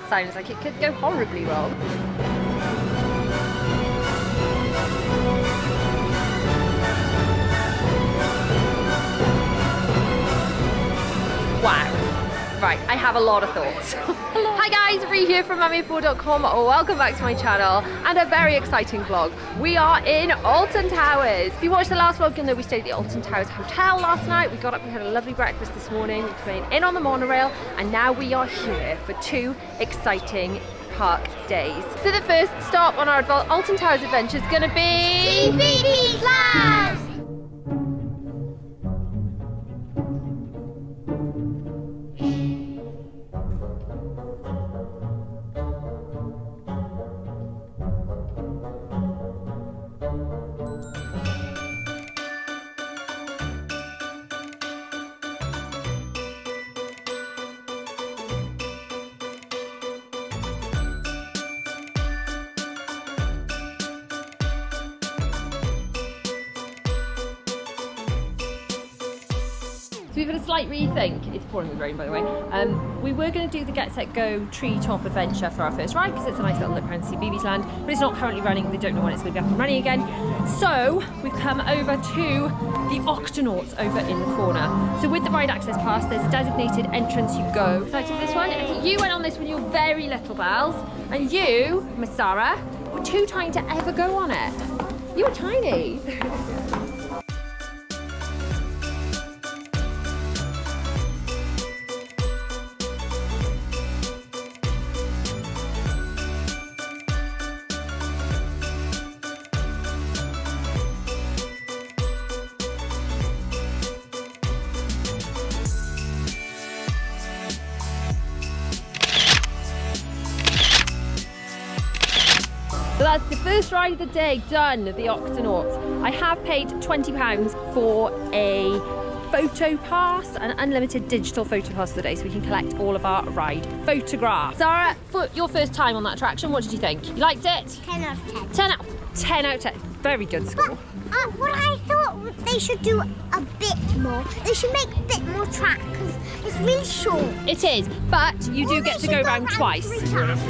that sounds like it could go horribly wrong. Wow. Right, I have a lot of thoughts. Hi guys, Rita here from mummyoffour.com. Welcome back to my channel and a very exciting vlog. We are in Alton Towers. If you watched the last vlog, you'll know we stayed at the Alton Towers Hotel last night. We got up, we had a lovely breakfast this morning. We came in on the monorail and now we are here for 2 exciting park days. So the first stop on our Alton Towers adventure is going to be CBeebies Land! So we've had a slight rethink. It's pouring with rain, by the way. We were going to do the Get Set Go treetop adventure for our first ride because it's a nice little look around CBeebies Land, but it's not currently running. They don't know when it's going to be up and running again. So we've come over to the Octonauts over in the corner. So with the ride access pass, there's a designated entrance you go. Excited for this one? You went on this when you were very little, Bells, and you, Miss Zara, were too tiny to ever go on it. You were tiny. So that's the first ride of the day done, the Octonauts. I have paid £20 for a photo pass, an unlimited digital photo pass for the day, so we can collect all of our ride photographs. Zara, for your first time on that attraction, what did you think? You liked it? 10 out of 10. 10 out of 10. Very good score. But what I thought they should do a bit more, they should make a bit more track because it's really short. It is, but you do get to go round twice. 3 times.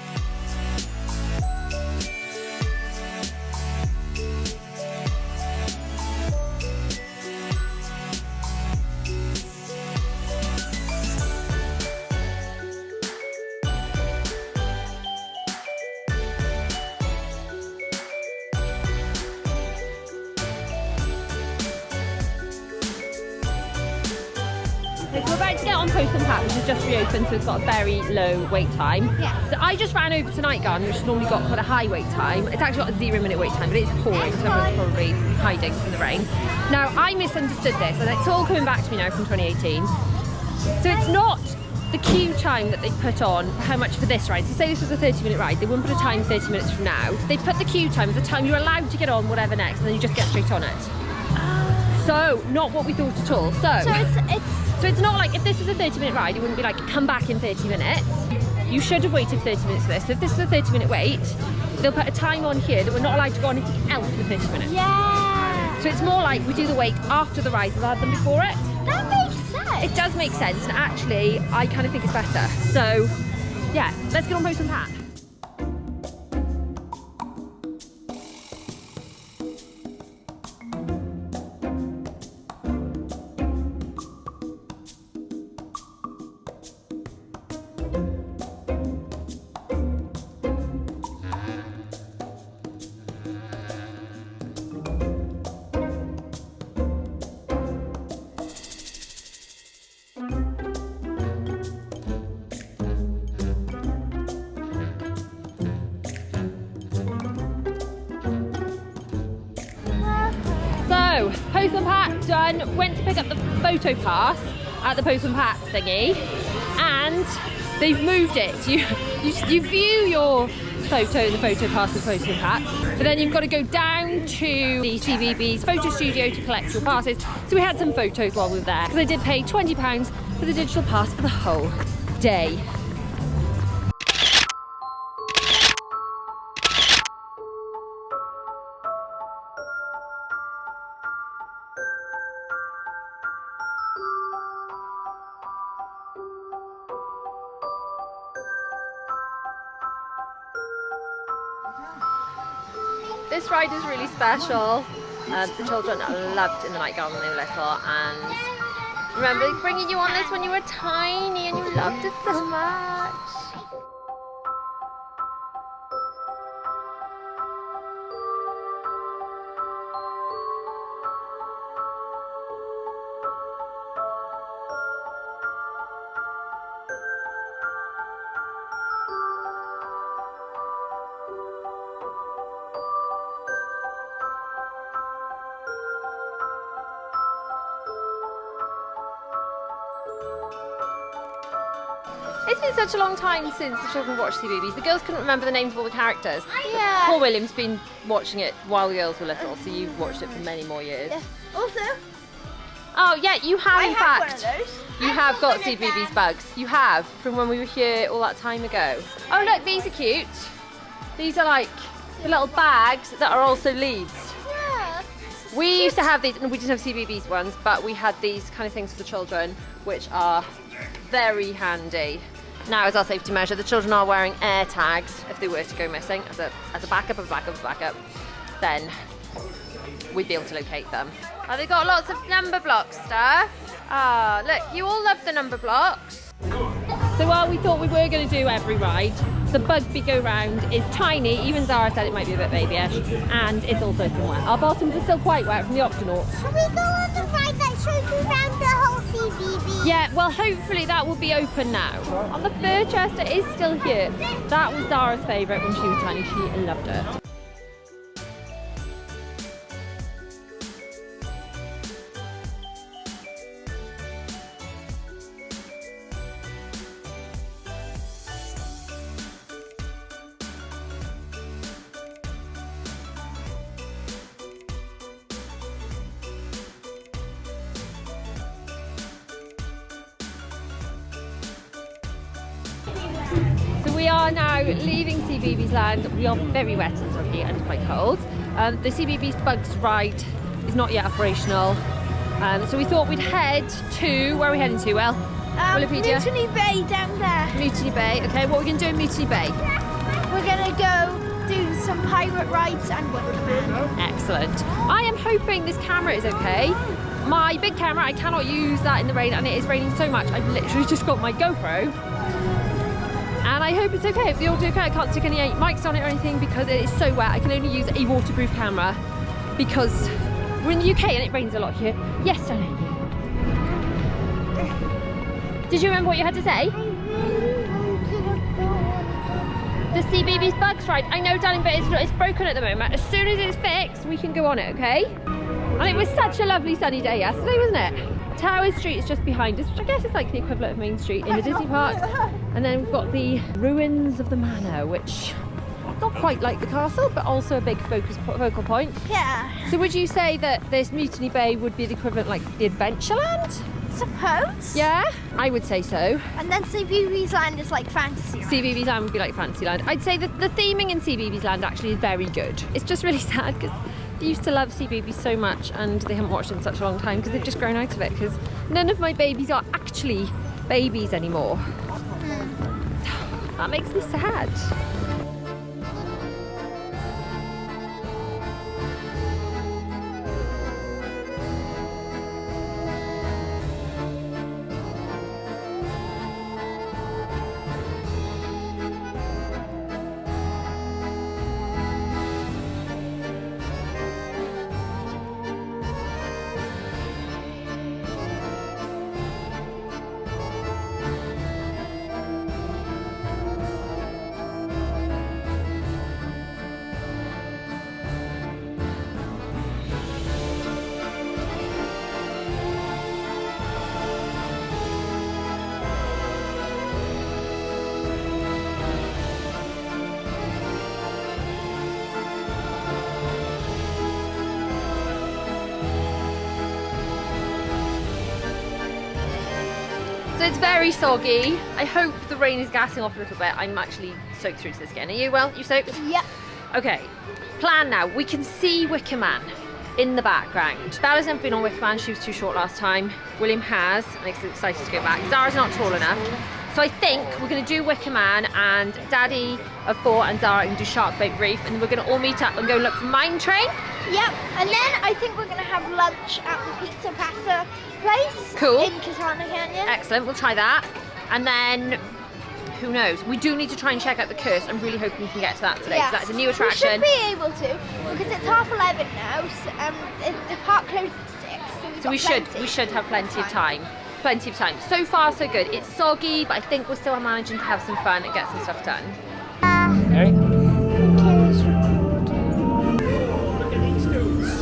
So we're about to get on Postman, which has just reopened, so it's got a very low wait time. Yeah. So I just ran over to Night Garden, which has normally got quite a high wait time. It's actually got a 0-minute wait time, but it's pouring, so everyone's probably hiding from the rain. Now, I misunderstood this, and it's all coming back to me now from 2018. So it's not the queue time that they put on for how much for this ride. So say this was a 30-minute ride, they wouldn't put a time 30 minutes from now. They put the queue time, the time you're allowed to get on whatever next, and then you just get straight on it. So, not what we thought at all. So it's not like if this was a 30-minute ride, it wouldn't be like come back in 30 minutes. You should have waited 30 minutes for this. So if this is a 30-minute wait, they'll put a time on here that we're not allowed to go on anything else for 30 minutes. Yeah. So it's more like we do the wait after the ride rather than before it. That makes sense. It does make sense, and actually, I kind of think it's better. So, yeah, let's get on Postman. So, Postman done, went to pick up the photo pass at the Postman thingy, and they've moved it. You view your photo in the photo pass with Postman but then you've got to go down to the CBeebies photo studio to collect your passes. So we had some photos while we were there, because I did pay £20 for the digital pass for the whole day. this ride is really special. The children loved In the Night Garden when they were little, and remember bringing you on this when you were tiny and you loved it so much. It's been such a long time since the children watched CBeebies. The girls couldn't remember the names of all the characters. Yeah. Poor William's been watching it while the girls were little, so you've watched it for many more years. Yeah. Also, oh yeah, you have in fact. one of those. You have got CBeebies bugs. You have, from when we were here all that time ago. Oh look, these are cute. These are like the little bags that are also leads. Yeah. We used to have these, and we didn't have CBeebies ones, but we had these kind of things for the children, which are very handy. Now, as our safety measure, the children are wearing air tags if they were to go missing, as a backup, then we'd be able to locate them. Oh, they've got lots of number block stuff. Ah, look, you all love the number blocks. So while we thought we were going to do every ride, the Bugby go round is tiny. Even Zara said it might be a bit babyish, and it's also still wet. Our bottoms are still quite wet from the Octonauts. Can we go on the ride that shows you around the whole CBeebies? Yeah, well hopefully that will be open now. On the fur chest, it is still here. That was Zara's favourite when she was tiny. She loved it. We are now leaving CBeebies Land. We are very wet and soggy and quite cold. The CBeebies Bugs ride is not yet operational. So we thought we'd head to, where are we heading to, Will? Wikipedia? Mutiny Bay down there. Mutiny Bay, okay. What are we going to do in Mutiny Bay? We're going to go do some pirate rides and Wicker Man. Excellent. I am hoping this camera is okay. My big camera, I cannot use that in the rain, and it is raining so much. I've literally just got my GoPro. And I hope it's okay. If the audio okay, I can't stick any mics on it or anything because it is so wet. I can only use a waterproof camera because we're in the UK and it rains a lot here. Yes, darling. Did you remember what you had to say? The CBeebies Bugs ride. I know, darling, but it's broken at the moment. As soon as it's fixed, we can go on it, okay? And it was such a lovely sunny day yesterday, wasn't it? Towers Street is just behind us, which I guess is like the equivalent of Main Street in the Disney parks. And then we've got the ruins of the manor, which not quite like the castle, but also a big focal point. Yeah. So would you say that this Mutiny Bay would be the equivalent like the Adventureland? Suppose. Yeah, I would say so. And then CBeebies Land is like Fantasyland. CBeebies Land would be like Fantasyland. I'd say that the theming in CBeebies Land actually is very good. It's just really sad because I used to love CBeebies so much and they haven't watched it in such a long time because they've just grown out of it because none of my babies are actually babies anymore. That makes me sad. So it's very soggy. I hope the rain is gassing off a little bit. I'm actually soaked through to the skin. Are you, Will? You soaked? Yep. Okay, plan now. We can see Wicker Man in the background. Bella's never been on Wicker Man. She was too short last time. William has, and he's excited to go back. Zara's not tall enough. So I think we're going to do Wicker Man, and Daddy of 4 and Zara can do Sharkbait Reef, and then we're going to all meet up and go look for Mine Train. Yep, and then I think we're going to have lunch at the pizza pasta place. Cool. In Katana Canyon. Excellent, we'll try that. And then, who knows? We do need to try and check out the Curse. I'm really hoping we can get to that today, because that's a new attraction. We should be able to, because it's 11:30 now, so, the park closes at 6. So we should have plenty of time. Plenty of time. So far, so good. It's soggy, but I think we're still managing to have some fun and get some stuff done. Okay, it's recording. Look at these dudes.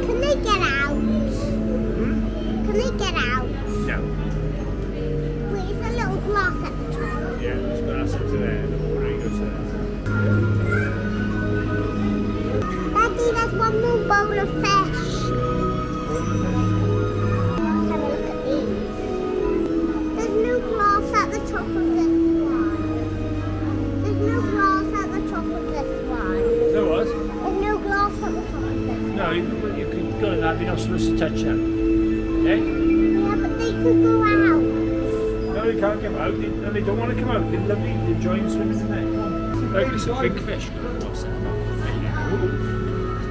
Can they get out? Can they get out? No. Wait, is there a little glass at the top? Yeah, there's glass up to there. The water goes there. Daddy, there's one more bowl of fish. Have a look at these. There's no glass at the top of this one. There's no glass at the top of this one. So what? There's no glass at the top of this one. No, you could go in that. You're not supposed to touch them. Okay? Yeah, but they could go out. No, they can't come out. No, they don't want to come out. They're lovely. They're enjoying swimming in there. Come on. Look, it's a big fish. What's that?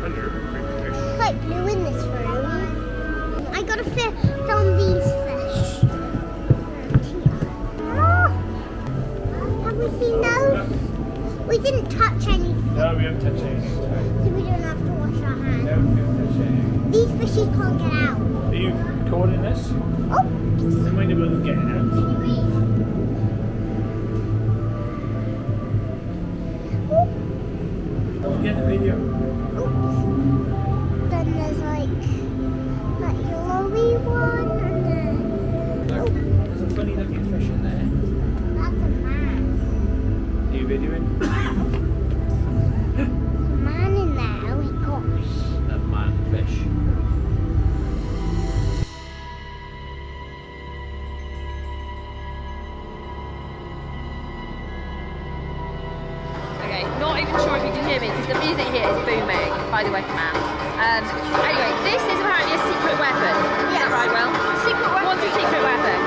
Hello, big fish. It's quite blue in this room. I gotta film these fish. Oh, have we seen those? We didn't touch anything, No, we haven't touched anything. so we don't have to wash our hands. No, we haven't touched anything. These fishes can't get out. Are you recording this? Oh, They might not be able to get out. Don't forget the video. then there's like that yellowy one, and then Look, there's a funny looking fish in there. that's a man. Are you videoing? A man in there. Oh my gosh. That man fish. Okay, not even sure if you can hear me, because the music here is booming by the Wicker Man. Anyway, this is apparently a secret weapon. Is that right, Will? Secret weapon. What's a secret weapon?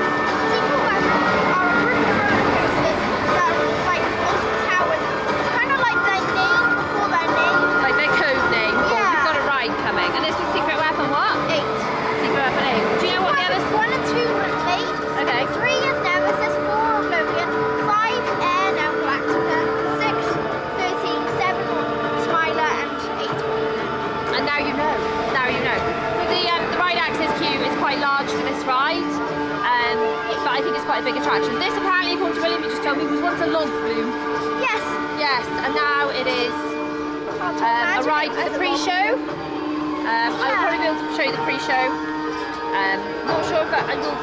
Secret weapons are a group of roller coasters that are like Alton Towers. It's kind of like their name before their name. Like their code name. Yeah. We've got a ride coming. And this was secret weapon what? 8. Secret weapon 8. Do you know what the others? 1 and 2 were made. Okay. 3 is Nemesis, 4 Oblivion, 5 Air Now Galactica, 6 13, 7 Smiler, and 8. And now you know. Now you know. So the ride access queue is quite large for this ride. But I think it's quite a big attraction. This apparently, according to William, you just told me, was once a log flume. Yes. Yes, and now it is a ride with a pre-show. I will probably be able to show you the pre-show. Not sure if I will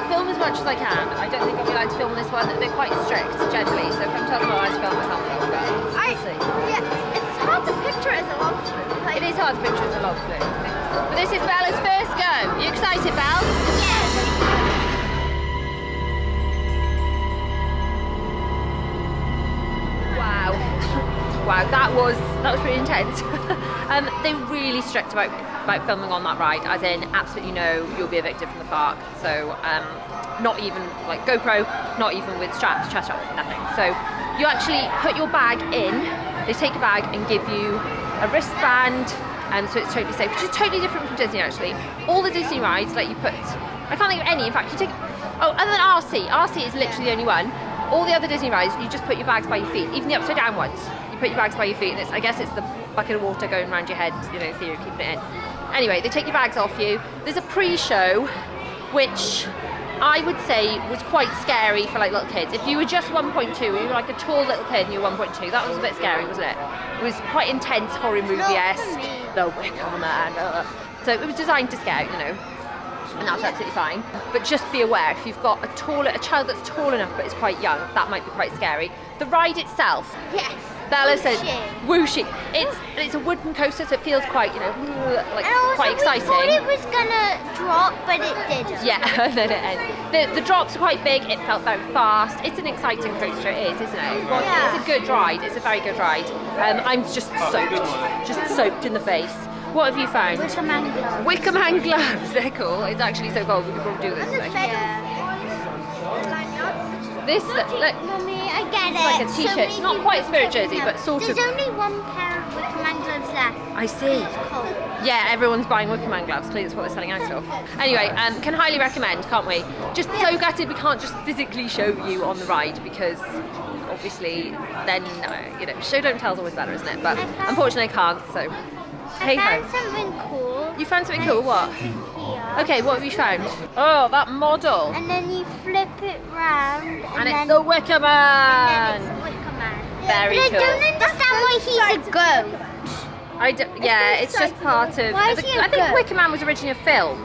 film as much as I can. I don't think I'll be allowed to film this one. They're quite strict generally, so if I'm told I'm not allowed to film, I can't film. But we'll see. Yeah, it's hard to picture as a log flume. Like, It is hard to picture as a log flume. But this is Bella's first go. You excited, Belle? yes. Wow. Wow, that was pretty intense. They're really strict about filming on that ride, as in absolutely no, you'll be evicted from the park. So not even like GoPro, not even with straps, chest strap, nothing. So you actually put your bag in, they take a bag and give you a wristband, so it's totally safe, which is totally different from Disney actually. All the Disney rides let you put, I can't think of any, in fact you take, other than RC is literally the only one. All the other Disney rides, you just put your bags by your feet, even the upside down ones. You put your bags by your feet, and I guess it's the bucket of water going around your head, you know, theory of keeping it in. Anyway, they take your bags off you. There's a pre-show, which I would say was quite scary for like little kids. If you were just 1.2, you were like a tall little kid and you were 1.2, that was a bit scary, wasn't it? It was quite intense, horror movie-esque. The Wicker Man. So it was designed to scare, you know. And that's absolutely fine. But just be aware, if you've got a child that's tall enough but is quite young, that might be quite scary. The ride itself, Yes. Bella said, Whooshy. whooshy. It's a wooden coaster, so it feels quite, you know, like And also, quite exciting. we thought it was gonna drop, but it didn't. Yeah, then it ends. The drops are quite big, it felt very fast. It's an exciting coaster, it is, isn't it? Yeah. It's a good ride, it's a very good ride. I'm just soaked in the face. What have you found? Wicker Man gloves. Wicker Man gloves. They're cool. It's actually so cold. We could probably do this thing. This, look, Mummy, I get it. like a t-shirt. It's not quite a spirit jersey, but sort of. There's only one pair of Wicker Man gloves left. I see. Cold. Yeah, everyone's buying Wicker Man gloves. Clearly that's what they're selling out of. Anyway, can highly recommend, can't we? Just so gutted we can't just physically show you on the ride because obviously then, you know, show don't tell is always better, isn't it? But unfortunately I can't, so hey I ho. found something cool. You found something cool, what? Here. Okay, what have you found? Oh, that model. And then you flip it round. And it's the Wicker Man. And then it's Wicker Man. Very but cool. I don't understand why he's a goat. Yeah, it's just part of. Why is he a I think goat? Wicker Man was originally a film.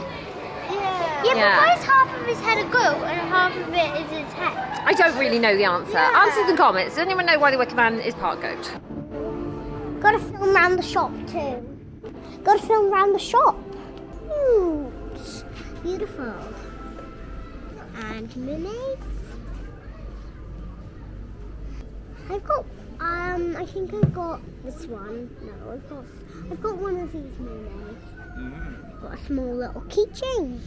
Yeah, Yeah. but why is half of his head a goat and half of it is his head? I don't really know the answer. Yeah. Answers in the comments. Does anyone know why the Wicker Man is part goat? Gotta film around the shop too. Gotta film around the shop. Cute. Beautiful. And mermaids. I've got I think I've got this one. No, I've got one of these mermaids. Got a small little keychain.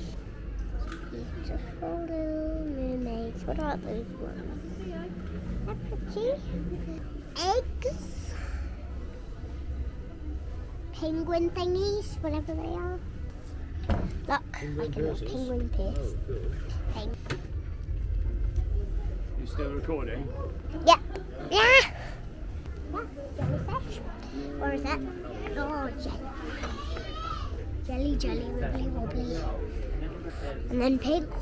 Beautiful little mermaids. What about those ones? They're pretty. Eggs. Penguin thingies, whatever they are. Look, like a little penguin pierce. You still recording? Yeah. Yeah. Jellyfish. Where is that? Oh, jelly. Jelly, wibbly wobbly. And then penguins.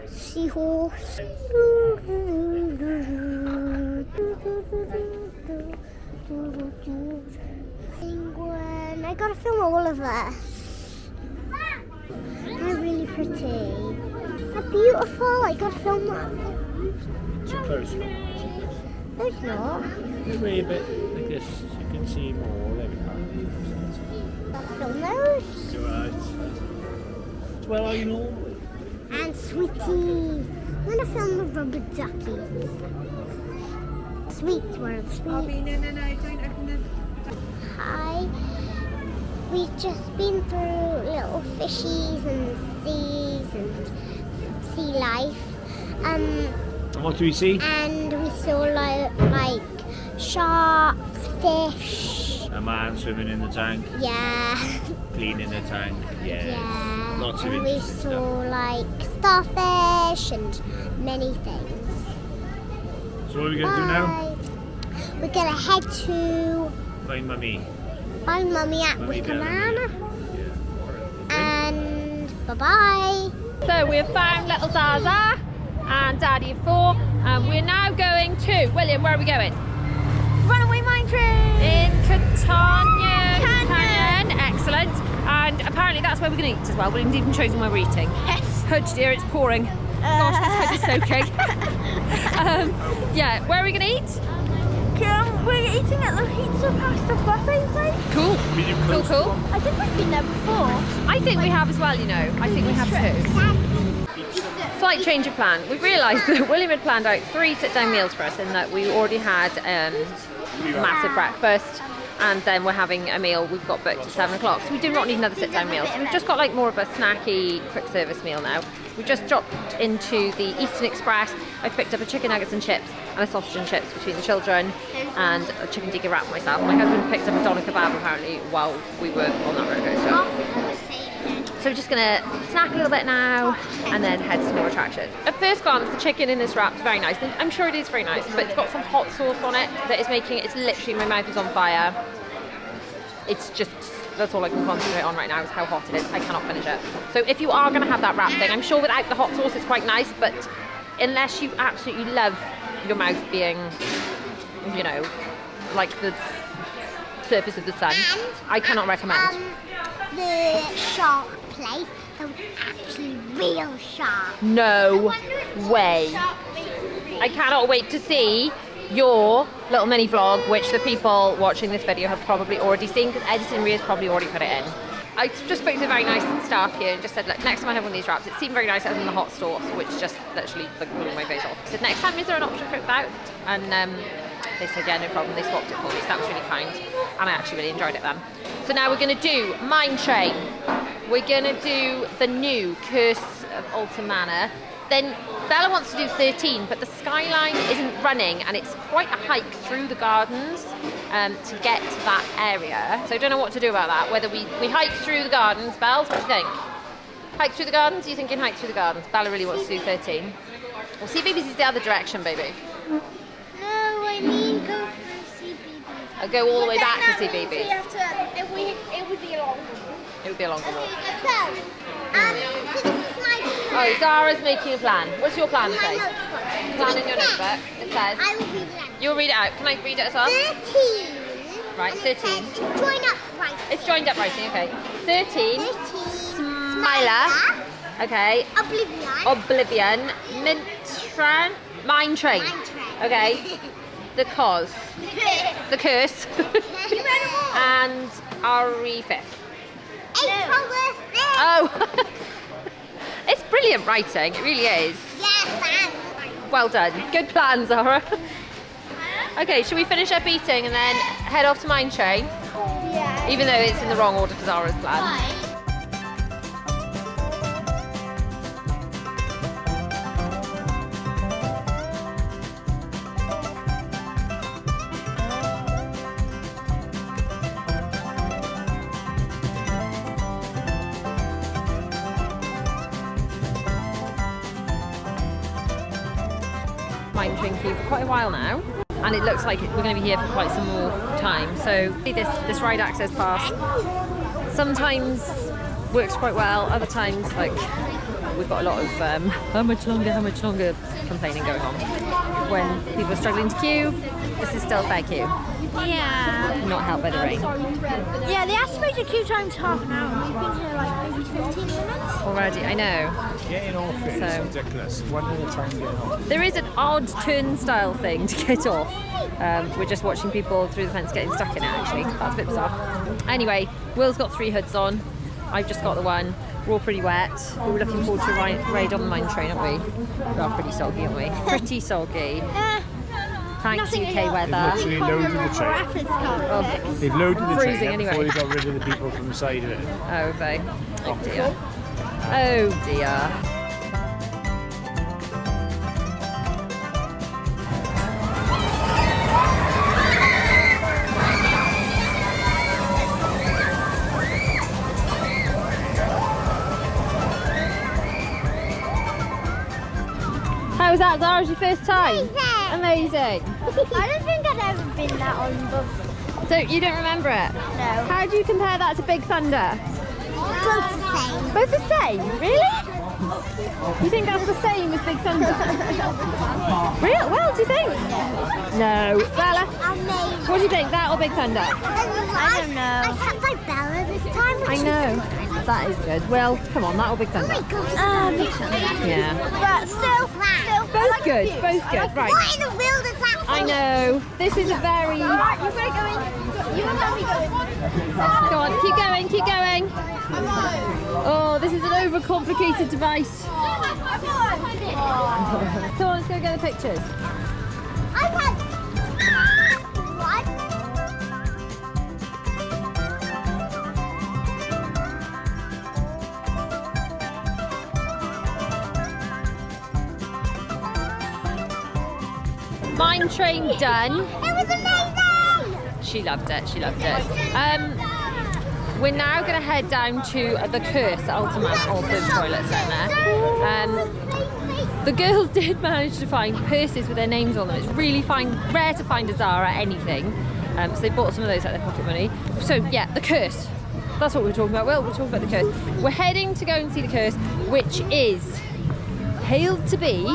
Seahorse. Penguin. I gotta film all of this. They're really pretty. They're beautiful. I gotta film that. Too close. No, it's not. Way a bit like this, so you can see more. There we go. Gotta film those. You're right. So where are you normally? And Sweetie. I'm gonna film the rubber duckies. Sweet, where are the sweet? No, don't open them. Hi. We've just been through little fishies and seas and sea life. And what do we see? And we saw like sharks, fish. A man swimming in the tank, Yeah. cleaning the tank. Yes. Yeah. Lots of And we interesting saw stuff. like starfish and many things. So what are we going to do now? Bye. We're gonna head to Find Mummy. find Mummy at Mummy Wicker down Man. Yeah. And bye-bye. So we have found little Zaza and Daddy of 4, and we're now going to William. Where are we going? Runaway mine train. In Catania Canyon. Excellent. And apparently that's where we're going to eat as well. William's even chosen where we're eating. Yes. Hudge dear, it's pouring. Gosh, this hood is soaking. Yeah, where are we going to eat? We're eating at the pizza pasta buffet place. Cool. Medium Cool, close. cool. I think we've been there before. I think we have as well, you know. I think we have too. Slight change of plan. We've realised that William had planned out 3 sit-down meals for us, in that we already had massive breakfast, and then we're having a meal we've got booked at 7 o'clock. So we do not need another sit-down meal. So we've just got like more of a snacky, quick service meal now. We just dropped into the Eastern Express. I picked up a chicken nuggets and chips and a sausage and chips between the children, and a chicken tikka wrap for myself. My husband picked up a doner kebab apparently while we were on that roller coaster. So we're just gonna snack a little bit now and then head to some more attractions. At first glance, the chicken in this wrap is very nice. I'm sure it is very nice, but it's got some hot sauce on it that is making it, it's literally, my mouth is on fire. It's just, that's all I can concentrate on right now is how hot it is. I cannot finish it. So if you are gonna have that wrap thing, I'm sure without the hot sauce it's quite nice, but unless you absolutely love your mouth being, you know, like the surface of the sun, I cannot recommend. The shark place, those actually real sharks. No way. I cannot wait to see your little mini vlog, which the people watching this video have probably already seen, because Editing Ria's probably already put it in. I just spoke to very nice staff here and just said, look, next time I have one of these wraps, it seemed very nice other than the hot sauce, which just literally blew my face off. I said, next time, is there an option for it without? And They said, yeah, no problem. They swapped it for me, so that was really kind. And I actually really enjoyed it then. So now we're going to do Mine Train. We're going to do the new Curse of Alton Manor. Then Bella wants to do 13, but the skyline isn't running and it's quite a hike through the gardens to get to that area. So I don't know what to do about that. Whether we hike through the gardens. Bells, what do you think? Hike through the gardens? You thinking hike through the gardens? Bella really wants to do 13. Well, CBeebies is the other direction, baby. No, I mean go through CBeebies. I'll go all the way back to So you CBeebies. have to, it would be a long one. It would be a longer walk. So this is my Oh, Zara's making a plan. What's your plan say? notebook. Plan in your notebook. It says. I will read it. You'll read it out. Can I read it as well? 13. Right, 13. Join up right. It's joined up writing, okay. 13. 13. Smiler. Okay. Oblivion. Oblivion. Mine Train. Mine Train. Okay. The Cause. The Curse. And RE5. Oh. It's brilliant writing. It really is. Yes, Well done. Good plan, Zara. Okay, should we finish up eating and then head off to Mine Train? Yeah. Even though it's in the wrong order for Zara's plan. Mine Train queue for quite a while now, and it looks like we're going to be here for quite some more time. So this ride access pass sometimes works quite well, other times like we've got a lot of how much longer complaining going on. When people are struggling to queue, this is still a fair queue. Yeah. Not helped by the rain. Yeah, the estimated queue time's half an hour. We've been here like maybe 15 minutes. Already, I know. Getting off it So- is ridiculous. One at a time getting off. There is an odd turnstile thing to get off. We're just watching people through the fence getting stuck in it actually. That's a bit bizarre. Anyway, Will's got 3 hoods on. I've just got the one. We're all pretty wet. We're looking forward to a ride on the Mine Train, aren't we? We are pretty soggy, aren't we? Pretty soggy. Thanks UK weather. Literally loaded the train. Oh, They've loaded the Freezing train anyway. before they got rid of the people from the side of it. oh, they. Oh dear. Oh dear. How was that, Zara? Your first time? Amazing. I don't think I'd ever been that on before. So you don't remember it? No. How do you compare that to Big Thunder? Both the same. Both the same? Really? You think that's the same as Big Thunder? Real? Well, do you think? No. Bella, Amazing. what do you think? That or Big Thunder? I don't know. I kept my Bella this time. I know. That is good. Well, come on, that or Big Oh Thunder? my gosh. Big Thunder. Yeah. But still. Both good. Both good. Right. What in the world is that? I know. This is a very... You've got to go in. You and Mommy go in. Go on, keep going, keep going. Oh, this is an overcomplicated device. Come on, let's go get the pictures. I've had what? Mine Train done. It was amazing! She loved it, she loved it. We're now going to head down to the Curse at Alton Manor, also the toilets down there. The girls did manage to find purses with their names on them. It's really rare to find a Zara anything. So they bought some of those out of their pocket money. So yeah, the Curse. That's what we're talking about. Well, we're talking about the Curse. We're heading to go and see the Curse, which is hailed to be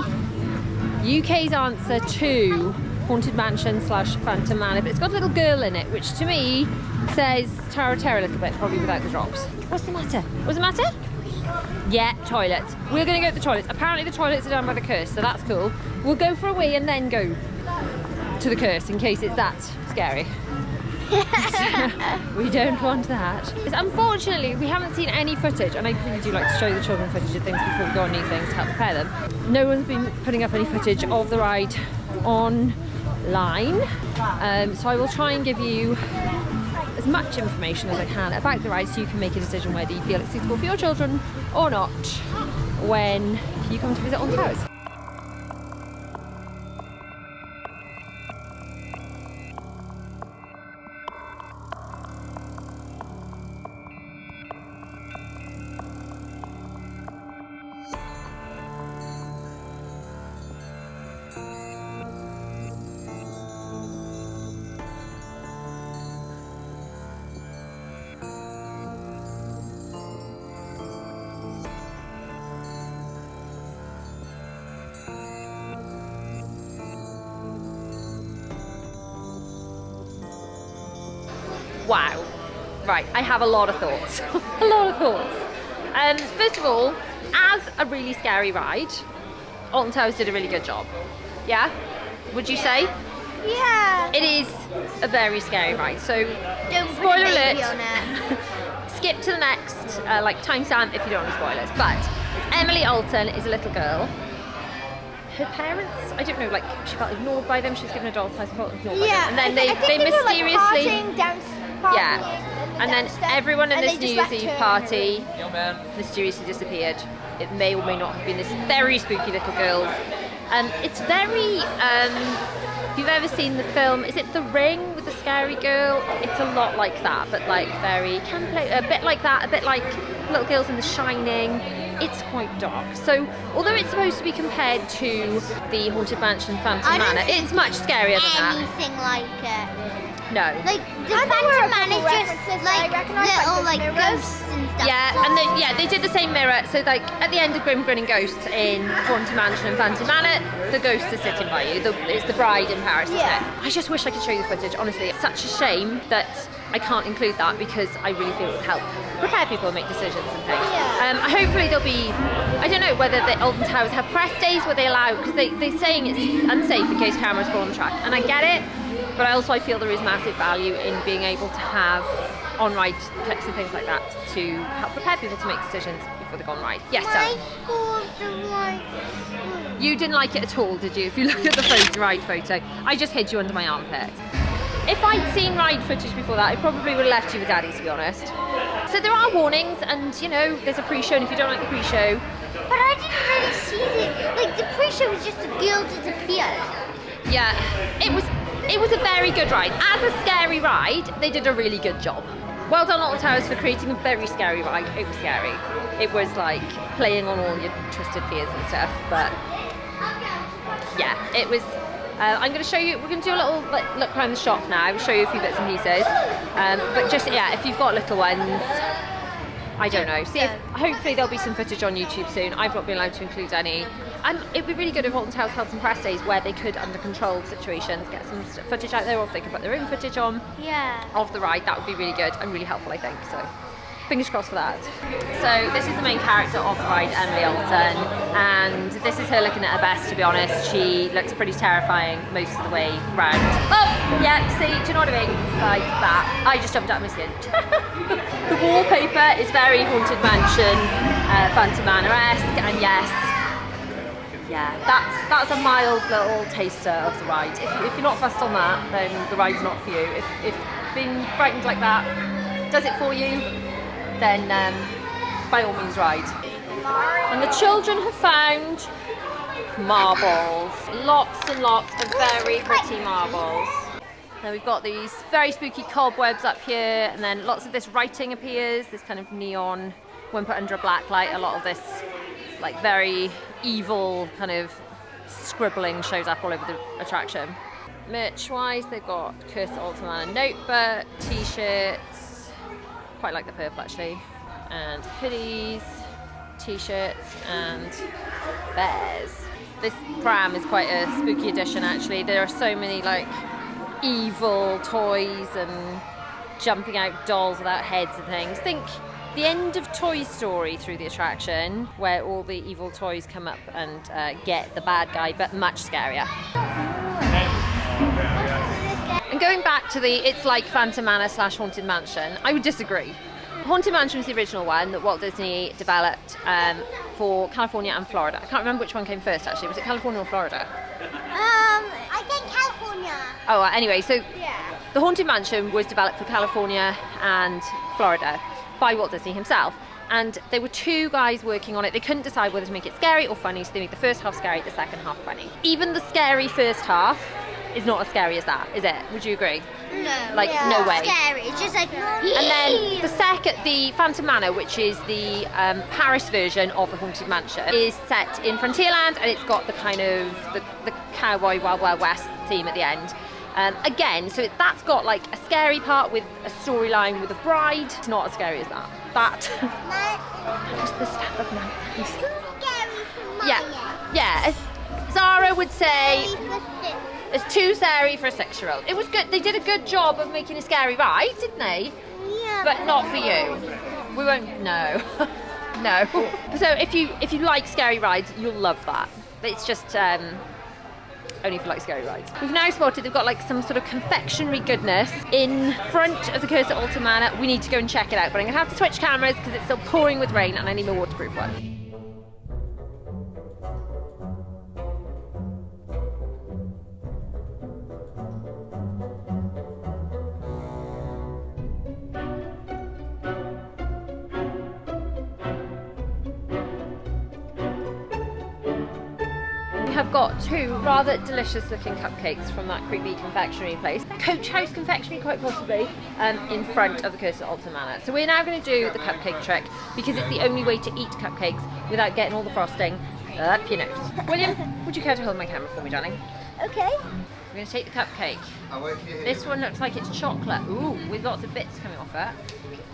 UK's answer to Haunted Mansion / Phantom Manor, but it's got a little girl in it, which to me says Tower of Terror a little bit, probably without the drops. What's the matter? What's the matter? Yeah, toilets. We're going to go to the toilets. Apparently the toilets are down by the Curse, so that's cool. We'll go for a wee and then go to the Curse in case it's that scary. We don't want that. Unfortunately, we haven't seen any footage, and I really do like to show the children footage of things before we go on new things to help prepare them. No one's been putting up any footage of the ride on line. So I will try and give you as much information as I can about the ride so you can make a decision whether you feel it's suitable for your children or not when you come to visit Alton Towers. Wow. Right, I have a lot of thoughts. A lot of thoughts. First of all, as a really scary ride, Alton Towers did a really good job. Yeah? Would you say? Yeah. It is a very scary ride. So, Don't put spoiler a baby alert. on it. Skip to the next timestamp if you don't want spoilers. But Emily Alton is a little girl. Her parents, I don't know, like she felt ignored by them. She was given a doll's house, felt ignored by them, and then they mysteriously, were, like, partying and then everyone in and this they New just Year's left Eve her party in mysteriously disappeared. It may or may not have been this very spooky little girl. It's very, if you've ever seen the film, is it The Ring with the scary girl? It's a lot like that, but like very, a bit like that, a bit like Little Girls in The Shining. It's quite dark. So, although it's supposed to be compared to the Haunted Mansion Phantom Manor, it's much scarier than that. Anything like it. No. Like the Phantom Manor is just like little like ghosts and stuff. Yeah, and they did the same mirror. So like at the end of Grim Grinning Ghosts in Haunted Mansion and Phantom Manor, the ghost is sitting by you. It's the bride in Paris, isn't it? I just wish I could show you the footage. Honestly, it's such a shame that I can't include that because I really feel it would help prepare people and make decisions and things. Hopefully there'll be, I don't know whether the Alton Towers have press days where they allow, because they're saying it's unsafe in case cameras fall on the track, and I get it, but I feel there is massive value in being able to have on-ride clips and things like that to help prepare people to make decisions before they go on ride. Yes, My so school didn't like it. you didn't like it at all, did you? If you look at the ride photo, I just hid you under my armpit. If I'd seen ride footage before that, I probably would have left you with Daddy, to be honest. So there are warnings, and you know, there's a pre-show, and if you don't like the pre-show... But I didn't really see it. Like the pre-show was just a girl disappeared. Yeah, it was a very good ride. As a scary ride, they did a really good job. Well done, Alton Towers, for creating a very scary ride. It was scary. It was like playing on all your twisted fears and stuff, but yeah, it was... I'm going to show you, we're going to do a little look around the shop now, show you a few bits and pieces. But just, yeah, if you've got little ones, I don't know. See, hopefully there'll be some footage on YouTube soon. I've not been allowed to include any. And it'd be really good if Alton Towers held some press days where they could, under controlled situations, get some footage out there, or if they could put their own footage on of the ride. That would be really good and really helpful, I think. So fingers crossed for that. So this is the main character of the ride, Emily Alton, and this is her looking at her best, to be honest. She looks pretty terrifying most of the way round. Oh, yeah, see, do you know what I mean? Like that. I just jumped out of my skin. The wallpaper is very Haunted Mansion, Phantom Manor-esque, and yes, yeah, that's a mild little taster of the ride. If you're not fussed on that, then the ride's not for you. If being frightened like that does it for you, then by all means ride. And the children have found marbles. Lots and lots of very pretty marbles. Now we've got these very spooky cobwebs up here, and then lots of this writing appears, this kind of neon, when put under a black light, a lot of this like very evil kind of scribbling shows up all over the attraction. Merch-wise, they've got Curse at Alton Manor notebook, t-shirts, quite like the purple actually, and hoodies, t-shirts and bears. This pram is quite a spooky addition actually. There are so many like evil toys and jumping out dolls without heads and things. Think the end of Toy Story through the attraction, where all the evil toys come up and get the bad guy, but much scarier. And going back to it's like Phantom Manor / Haunted Mansion, I would disagree. Haunted Mansion was the original one that Walt Disney developed for California and Florida. I can't remember which one came first actually. Was it California or Florida? I think California. California. Oh, anyway, so Yeah. the Haunted Mansion was developed for California and Florida by Walt Disney himself. And there were two guys working on it. They couldn't decide whether to make it scary or funny, so they made the first half scary, the second half funny. Even the scary first half is not as scary as that, is it? Would you agree? No. Like, no way. Scary. It's just like. And then the Phantom Manor, which is the Paris version of the Haunted Mansion, is set in Frontierland, and it's got the kind of the cowboy Wild Wild West theme at the end. Again, so that's got like a scary part with a storyline with a bride. It's not as scary as that. That was the step of my. Too scary for my Yeah. Zara would say Scary for six. it's too scary for a 6-year-old. It was good. They did a good job of making a scary ride, didn't they? Yeah. But not for you. We won't. No. No. So if you like scary rides, you'll love that. It's just only for like scary rides. We've now spotted they've got like some sort of confectionery goodness in front of the Curse at Alton Manor. We need to go and check it out, but I'm gonna have to switch cameras because it's still pouring with rain and I need my waterproof one. Have got two rather delicious looking cupcakes from that creepy confectionery place. Coach House Confectionery, quite possibly, in front of the Curse at Alton Manor. So we're now going to do the cupcake trick because it's the only way to eat cupcakes without getting all the frosting up your nose. William, would you care to hold my camera for me, darling? Okay. We're going to take the cupcake. This one looks like it's chocolate. Ooh, with lots of bits coming off it.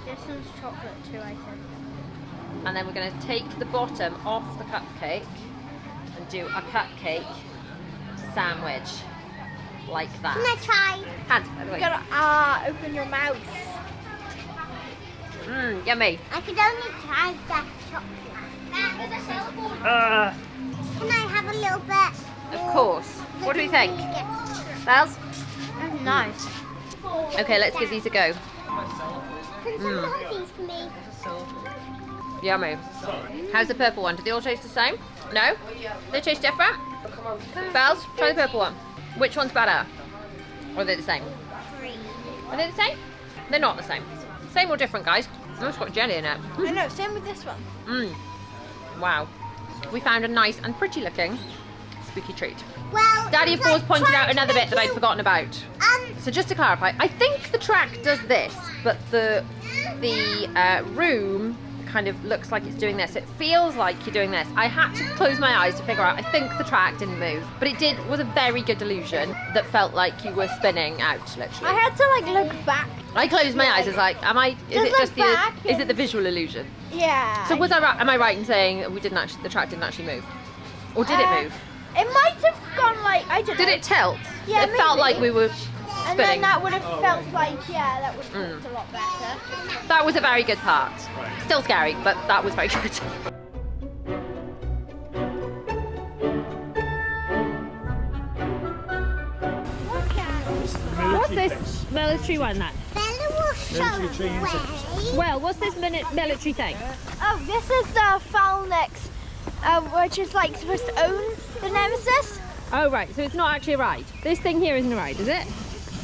This one's chocolate too, I think. And then we're going to take the bottom off the cupcake and do a cupcake sandwich like that. Can I try? Hand, by the way. You gotta open your mouth. Mmm, yummy. I could only try that chocolate. Can I have a little bit? Of course. What do we think? Bells? Nice. Okay, let's give these a go. Can someone hold these for me? Yummy. How's the purple one? Do they all taste the same? No? They taste different? Bells, try the purple one. Which one's better? Or are they the same? Are they the same? They're not the same. Same or different, guys? Oh, it's got jelly in it. I know, same with this one. Mmm. Wow. We found a nice and pretty looking spooky treat. Well, Daddy, of it's course, like pointed trying out to another make bit that I'd you- forgotten about. So just to clarify, I think the track does this, but the room kind of looks like it's doing this. It feels like you're doing this. I had to close my eyes to figure out. I think the track didn't move, but it was a very good illusion that felt like you were spinning out, literally. I had to like look back. I closed my eyes. I was like, Just look back is it and- the visual illusion? Yeah. So am I right in saying the track didn't actually move, or did it move? It might have gone like, I don't know. Did it tilt? Yeah, it felt maybe. like we were And then spinning. that would have felt like, yeah, that would have looked a lot better. That was a very good part. Still scary, but that was very good. What's this military one then? Bella will show Military tree the insects. way. Well, what's this military thing? Oh, this is the Phalanx, which is like supposed to own the Nemesis. Oh right, so it's not actually a ride. This thing here isn't a ride, is it?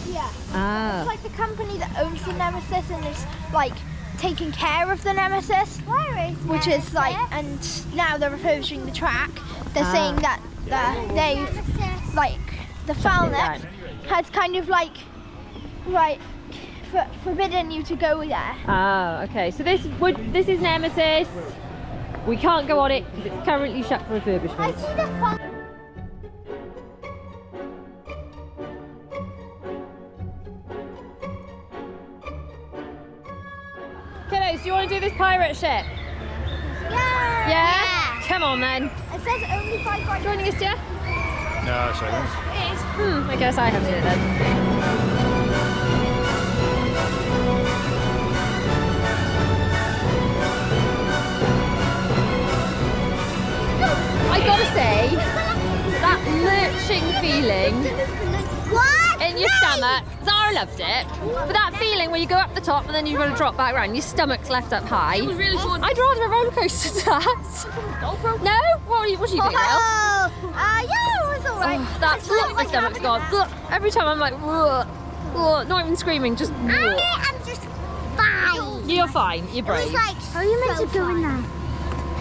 Yeah. Ah. It's like the company that owns the Nemesis and is like taking care of the Nemesis. Where is Which is like, and now they're refurbishing the track. They're saying that they've, like, the Phalanx has kind of like, forbidden you to go there. Ah, okay. So this is Nemesis. We can't go on it because it's currently shut for I refurbishment. see the fun. Kiddos, do you want to do this pirate ship? Yeah. Yeah? Come on then. It says only 5 rides. Joining us, Jeff? No, sorry. It is. I guess I have to do it then. I gotta say, that lurching feeling What? in your stomach, Zara loved it, but that feeling where you go up the top and then you've got to drop back around, your stomach's left up high. It was really fun. I'd rather a roller coaster than that. No? What do you think, Bells? Yeah, it was alright. Oh, That's my stomach's gone. Every time I'm like, not even screaming, just. I'm just fine. You're fine. You're brave. How are you meant to go in there?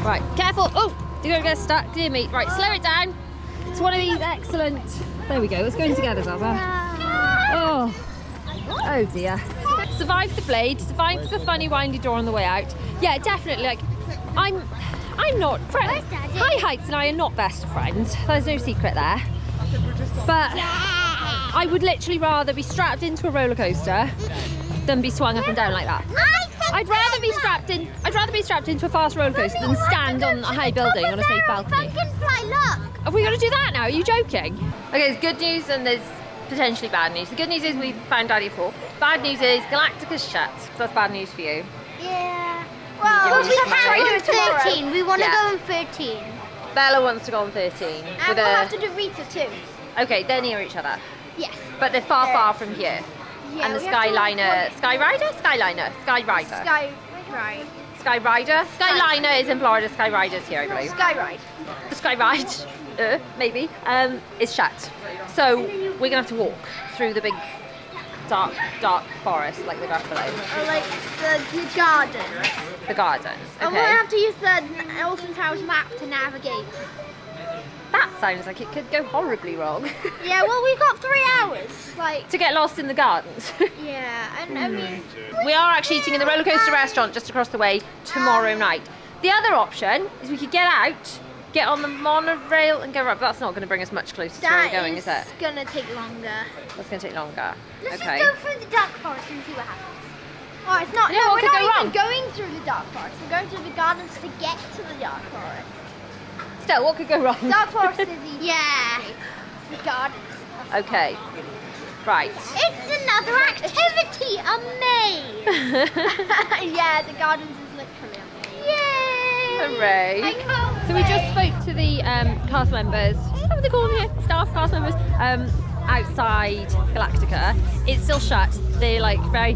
Right, careful. Oh, you're gonna get stuck, dear me. Right, slow it down. It's one of these excellent. There we go. Let's go in together, Zara. Oh dear. Survived the blade. Survived the funny windy door on the way out. Yeah, definitely. Like, I'm not friends. High heights and I are not best of friends. There's no secret there. But I would literally rather be strapped into a roller coaster than be swung up and down like that. I'd rather be strapped into a fast roller coaster than stand on a high building on a safe balcony. Look. Have we got to do that now? Are you joking? Okay, there's good news and there's potentially bad news. The good news is we found Daddy 4. Bad news is Galactica's shut. So that's bad news for you. Yeah. Well, we can't go on 13. We want to go on 13. Bella wants to go on 13. And we'll have to do Rita too. Okay, they're near each other. Yes. But they're far from here. Yeah, And the we have to Skyrider. Skyliner. Skyrider. Skyliner is in Florida. Skyrider's here, I believe. Skyride. The Skyride, maybe, is shut. So we're gonna have to walk through the big dark forest like the grass below. Or like the gardens. The gardens. And we'll Okay. have to use the Alton Towers map to navigate. That sounds like it could go horribly wrong. Yeah, well, we've got 3 hours. Like, To get lost in the gardens. yeah, and I mean, We are actually eating in the roller coaster restaurant just across the way tomorrow night. The other option is we could get out, get on the monorail and go right, but that's not going to bring us much closer to where we're going, is it? gonna take longer. That's going to take longer. Let's Okay. just go through the dark forest and see what happens. Oh, it's not. Yeah, no, what we're could not go even wrong? going through the dark forest. We're going through the gardens to get to the dark forest. Still, what could go wrong? Dark forest is the the gardens. Okay. Right. It's another activity, a maze. Yeah, the gardens is literally a maze. Yay! Hooray. I can't So we just wait. spoke to the cast members, what do they call them here? Staff, cast members, outside Galactica. It's still shut. They're like very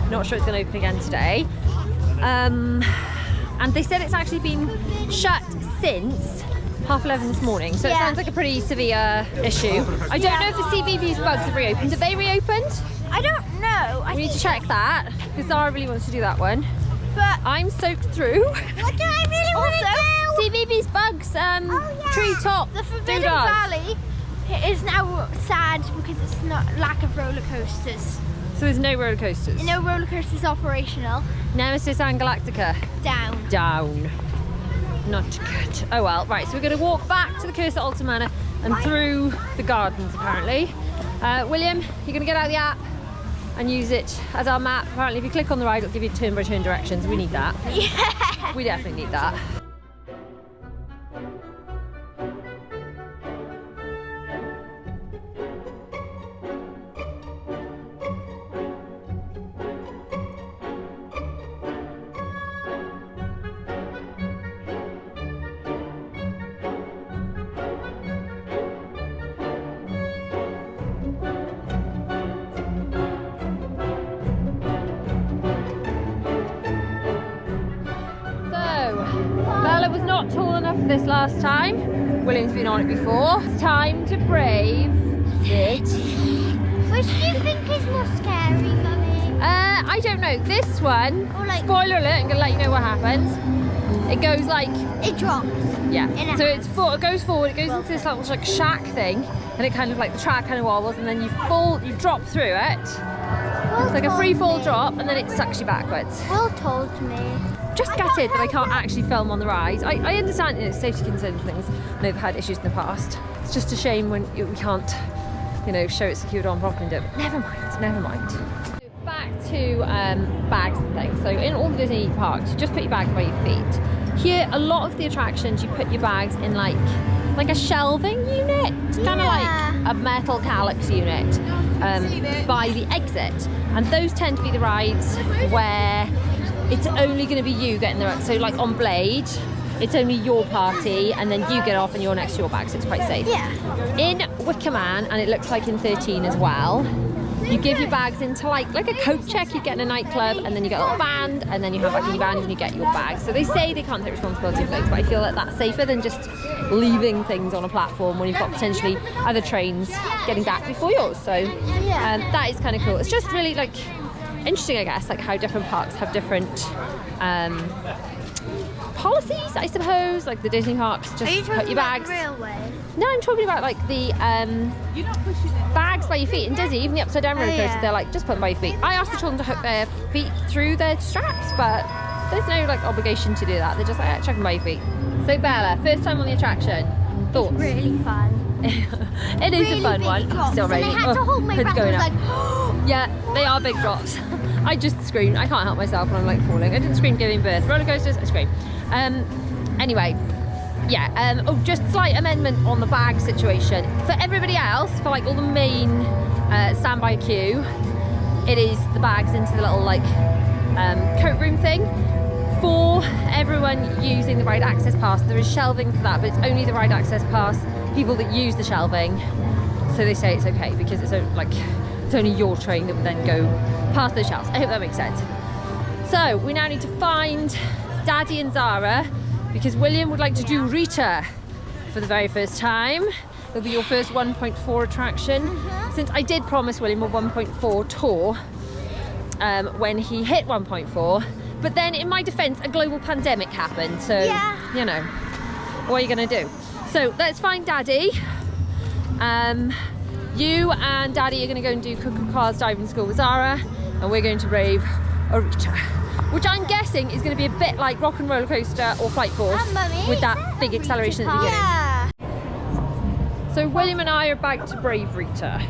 not sure it's going to open again today. And they said it's actually been shut since 11:30 this morning. So it Yeah. sounds like a pretty severe issue. I don't know if the CBeebies bugs have reopened. Have they reopened? I don't know. We need to check that because Zara really wants to do that one. But I'm soaked through. What do I really want to do? CBeebies bugs, treetop, the Forbidden doodads. Valley is now sad because it's not lack of roller coasters. So there's no roller coasters. No roller coasters operational. Nemesis and Galactica Down. down. Not good. Oh well. Right. So we're going to walk back to the Curse at Alton Manor and through the gardens. Apparently, William, you're going to get out the app and use it as our map. Apparently, if you click on the ride, it'll give you turn-by-turn directions. We need that. Yeah. We definitely need that. Bella was not tall enough for this last time. William's been on it before. It's time to brave it. Which do you think is more scary, Mummy? I don't know. This one, Or like- spoiler alert, I'm going to let you know what happens. It goes like, It drops. yeah. In a So it goes forward, it goes into this little like shack thing, and it kind of like the track kind of wobbles, and then you drop through it. It's like a free fall drop, and then it sucks you backwards. Will told me. Just gutted that I can't actually film on the ride. I understand, you know, safety concerns and things. I know they've had issues in the past. It's just a shame when we can't, you know, show it secured on properly and do it. But never mind. Back to bags and things. So in all the Disney parks, you just put your bags by your feet. Here, a lot of the attractions, you put your bags in like a shelving unit, kind of like a metal calyx unit by the exit. And those tend to be the rides where it's only going to be you getting there. So like on Blade, it's only your party, and then you get off and you're next to your bag, so it's quite safe. Yeah. In Wicker Man, and it looks like in 13 as well, you give your bags into like a coat check you get in a nightclub, and then you get a little band, and then you have back in your band and you get your bags. So they say they can't take responsibility for those, but I feel that that's safer than just leaving things on a platform when you've got potentially other trains getting back before yours. So that is kind of cool. It's just really like interesting, I guess, like how different parks have different policies, I suppose. Like the Disney parks, just put your bags. Railway? No, I'm talking about like the bags by your feet in Disney, even the upside down roller coaster. They're like, just put them by your feet. I asked the children to hook their feet through their straps, but there's no like obligation to do that. They're just like, chuck them by your feet. So Bella, first time on the attraction, thoughts? Really fun. It is a fun one. Drops, Still raining. And I had to hold my breath. Going I up. was like, Yeah, they are big drops. I just screamed. I can't help myself when I'm like falling. I didn't scream giving birth. Roller coasters, I scream. Anyway, yeah. Oh, just slight amendment on the bag situation. For everybody else, for like all the main standby queue, it is the bags into the little like coat room thing. For everyone using the ride access pass, there is shelving for that, but it's only the ride access pass people that use the shelving. So they say it's okay because it's only your train that would then go past those shelves. I hope that makes sense. So we now need to find Daddy and Zara because William would like to do Rita for the very first time. It'll be your first 1.4 attraction. Since I did promise William a 1.4 tour when he hit 1.4, but then in my defense, a global pandemic happened. So, you know, what are you gonna do? So let's find Daddy. You and Daddy are going to go and do Cuckoo Cars diving school with Zara, and we're going to rave a Rita, which I'm guessing is going to be a bit like Rock and Roller Coaster or Flight Force with that big acceleration at the beginning. So William and I are about to brave Rita.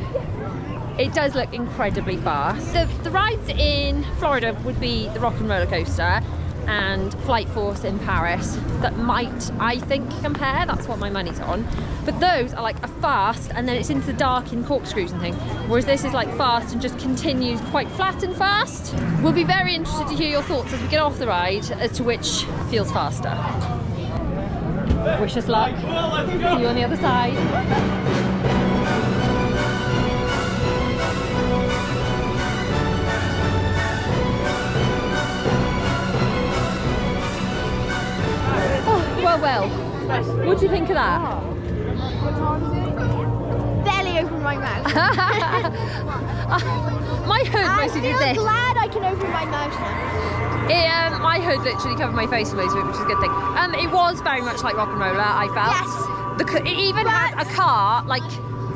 It does look incredibly fast. The rides in Florida would be the Rock and Roller Coaster and Flight Force in Paris that might, I think, compare. That's what my money's on. But those are like a fast and then it's into the dark in corkscrews and things, whereas this is like fast and just continues quite flat and fast. We'll be very interested to hear your thoughts as we get off the ride as to which feels faster. Wish us luck. See you on the other side. Well, what do you think of that? barely opened my mouth. My hood mostly did this. I'm glad I can open my mouth now. My hood literally covered my face for most of it, which is a good thing. It was very much like Rock and Roller, I felt. Yes. It even had a car, like